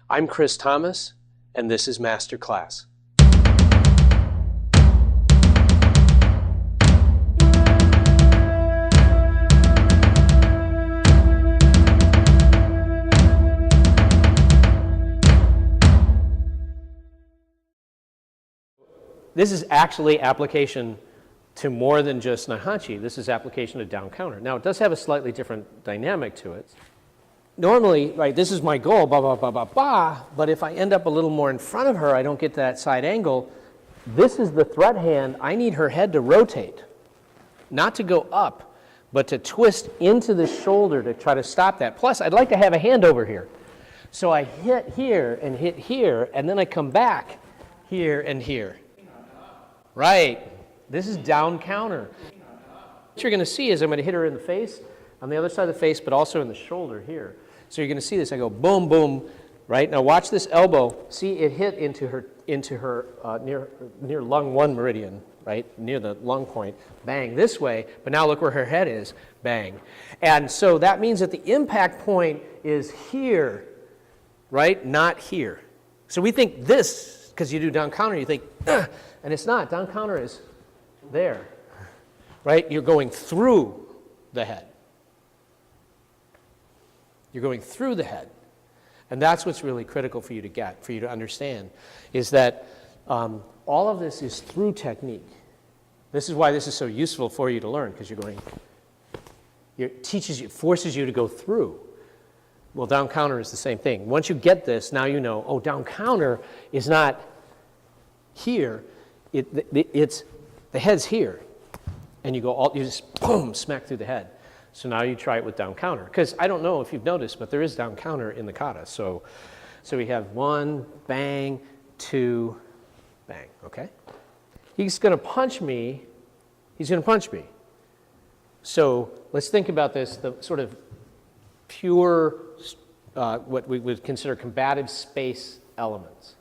I'm Chris Thomas, and this is Master Class. This is actually application to more than just Naihanchi. This is application to down counter. Now, it does have a slightly different dynamic to it. Normally, right, this is my goal, blah, blah, blah, blah, blah, but if I end up a little more in front of her, I don't get that side angle. This is the threat hand. I need her head to rotate, not to go up, but to twist into the shoulder to try to stop that. Plus, I'd like to have a hand over here. So I hit here, and then I come back here and here. Right. This is down counter. What you're going to see is I'm going to hit her in the face, on the other side of the face, but also in the shoulder here. So you're going to see this. I go boom, boom. Right. Now watch this elbow. See, it hit into her near lung 1 meridian, right, near the lung point. Bang this way. But now look where her head is. Bang. And so that means that the impact point is here, right, not here. So we think this, because you do down counter, you think, ugh. And it's not. Down counter is there, right? You're going through the head. You're going through the head. And that's what's really critical for you to get, for you to understand, is that all of this is through technique. This is why this is so useful for you to learn, because it teaches you, forces you to go through. Well, down counter is the same thing. Once you get this, now you know, oh, down counter is not here. It's the head's here, and you just boom, smack through the head. So now you try it with down counter, because I don't know if you've noticed, but there is down counter in the kata. So we have 1, bang, 2, bang. Okay. He's going to punch me. He's going to punch me. So let's think about this: the sort of pure, what we would consider combative space elements.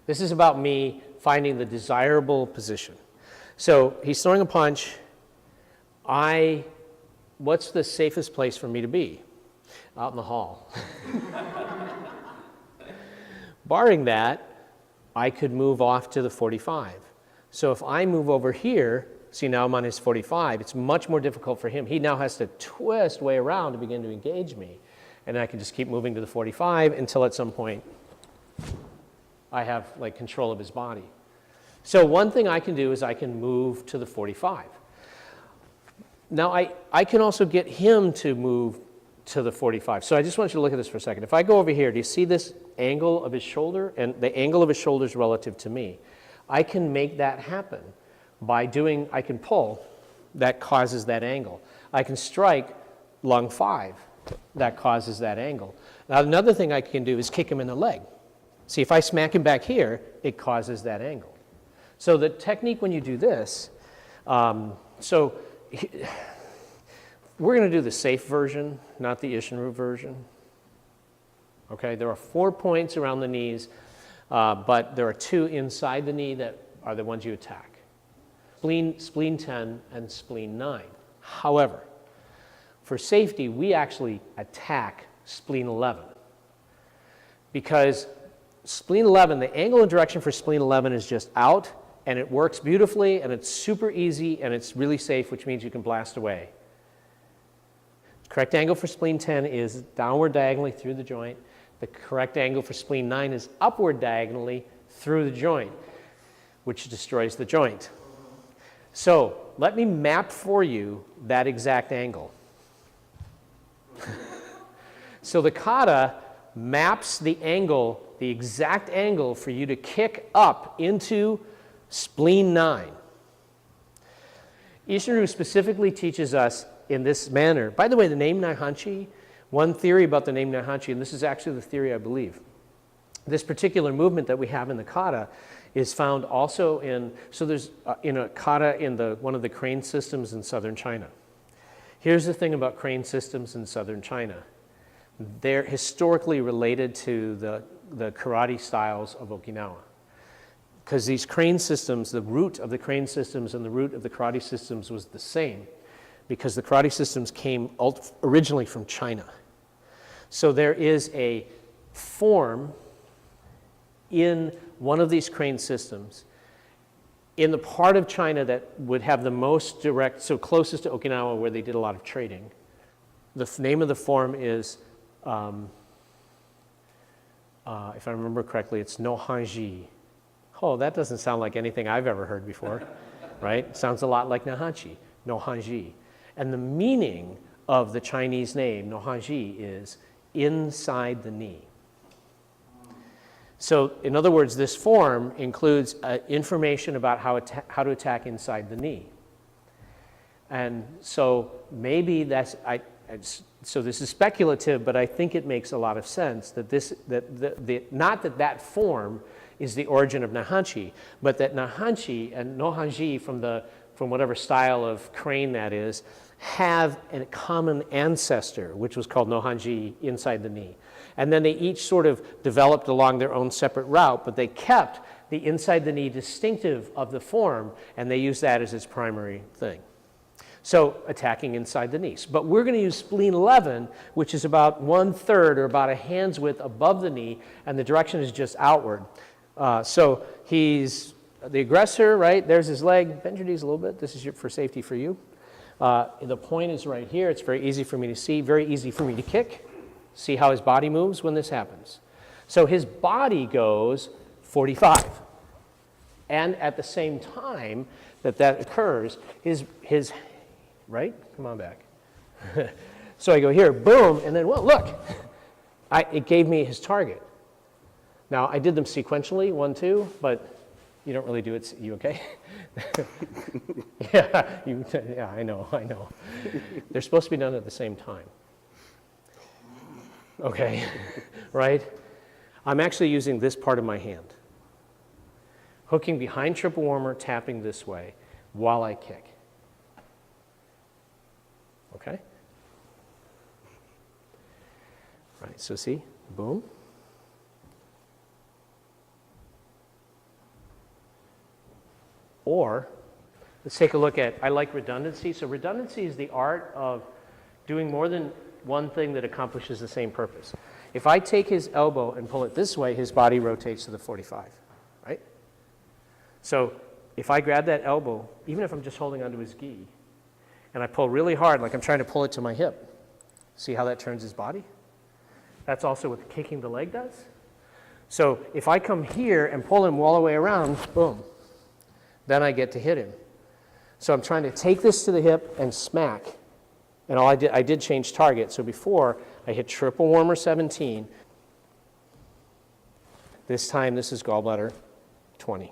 This is about me finding the desirable position. So he's throwing a punch. What's the safest place for me to be? Out in the hall. Barring that, I could move off to the 45. So if I move over here, see now I'm on his 45, it's much more difficult for him. He now has to twist way around to begin to engage me. And I can just keep moving to the 45 until at some point I have like control of his body. So one thing I can do is I can move to the 45. Now I can also get him to move to the 45. So I just want you to look at this for a second. If I go over here, do you see this angle of his shoulder? And the angle of his shoulder is relative to me. I can make that happen by I can pull, that causes that angle. I can strike lung 5, that causes that angle. Now another thing I can do is kick him in the leg. See, if I smack him back here, it causes that angle. So the technique when you do this, we're going to do the safe version, not the Isshin version. Okay, there are 4 points around the knees, but there are 2 inside the knee that are the ones you attack. Spleen 10 and spleen 9. However, for safety, we actually attack spleen 11 because spleen 11, the angle and direction for spleen 11 is just out, and it works beautifully, and it's super easy, and it's really safe, which means you can blast away. The correct angle for spleen 10 is downward diagonally through the joint. The correct angle for spleen 9 is upward diagonally through the joint, which destroys the joint. So let me map for you that exact angle. So the kata maps the angle, the exact angle for you to kick up into spleen 9. Isshin specifically teaches us in this manner. By the way, the name Naihanchi, one theory about the name Naihanchi, and this is actually the theory I believe, this particular movement that we have in the kata is found also in a kata in one of the crane systems in southern China. Here's the thing about crane systems in southern China. They're historically related to the karate styles of Okinawa. Because these crane systems, the root of the crane systems and the root of the karate systems was the same, because the karate systems came originally from China. So there is a form in one of these crane systems in the part of China that would have the most direct, so closest to Okinawa where they did a lot of trading. The name of the form is, if I remember correctly, it's no hanji. Oh, that doesn't sound like anything I've ever heard before, right? It sounds a lot like Nahanchi, no hanji. And the meaning of the Chinese name, no hanji, is inside the knee. So, in other words, this form includes information about how to attack inside the knee. And so maybe that's, so this is speculative, but I think it makes a lot of sense that not that form is the origin of Nahanchi, but that Nahanchi and Nohanji from whatever style of crane that is, have a common ancestor, which was called Nohanji inside the knee. And then they each sort of developed along their own separate route, but they kept the inside the knee distinctive of the form, and they used that as its primary thing. So attacking inside the knee. But we're going to use spleen 11, which is about 1/3 or about a hand's width above the knee, and the direction is just outward. So he's the aggressor, right? There's his leg. Bend your knees a little bit. This is for safety for you. The point is right here. It's very easy for me to see, very easy for me to kick. See how his body moves when this happens. So his body goes 45. And at the same time that occurs, his right? Come on back. So I go here, boom, and then, well, look. It gave me his target. Now, I did them sequentially, 1, 2, but you don't really do it. You okay? Yeah, I know. They're supposed to be done at the same time. Okay, right? I'm actually using this part of my hand. Hooking behind triple warmer, tapping this way while I kick. Okay? Right, so see, boom. Or, let's take a look at, I like redundancy. So redundancy is the art of doing more than one thing that accomplishes the same purpose. If I take his elbow and pull it this way, his body rotates to the 45, right? So if I grab that elbow, even if I'm just holding onto his gi, and I pull really hard, like I'm trying to pull it to my hip, see how that turns his body? That's also what kicking the leg does. So if I come here and pull him all the way around, boom, then I get to hit him. So I'm trying to take this to the hip and smack. And I did change target. So before, I hit triple warmer 17. This time, this is gallbladder 20.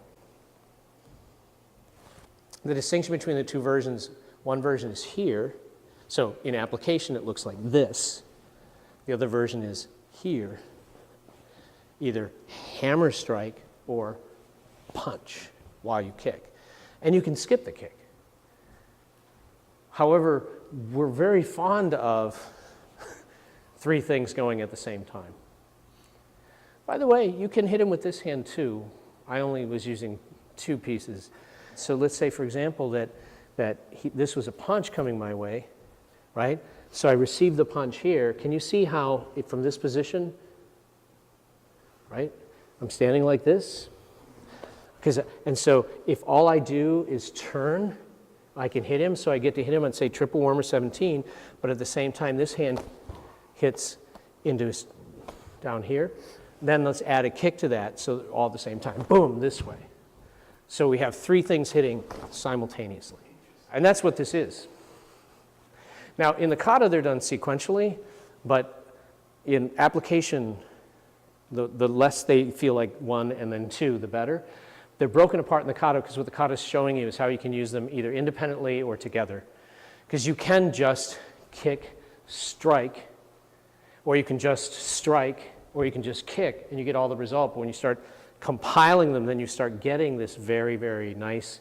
The distinction between the two versions, one version is here. So in application, it looks like this. The other version is here. Either hammer strike or punch while you kick. And you can skip the kick. However, we're very fond of 3 things going at the same time. By the way, you can hit him with this hand too. I only was using 2 pieces. So let's say, for example, that this was a punch coming my way, right? So I received the punch here. Can you see how, from this position, right? I'm standing like this. And so if all I do is turn, I can hit him. So I get to hit him and say triple warmer 17, but at the same time, this hand hits into down here. Then let's add a kick to that, so all at the same time, boom, this way. So we have 3 things hitting simultaneously. And that's what this is. Now, in the kata, they're done sequentially, but in application, the less they feel like 1 and then 2, the better. They're broken apart in the kata because what the kata is showing you is how you can use them either independently or together. Because you can just kick, strike, or you can just strike, or you can just kick, and you get all the result. But when you start compiling them, then you start getting this very, very nice,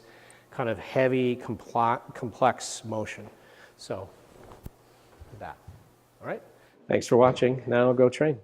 kind of heavy, complex motion. So, that. All right? Thanks for watching. Now go train.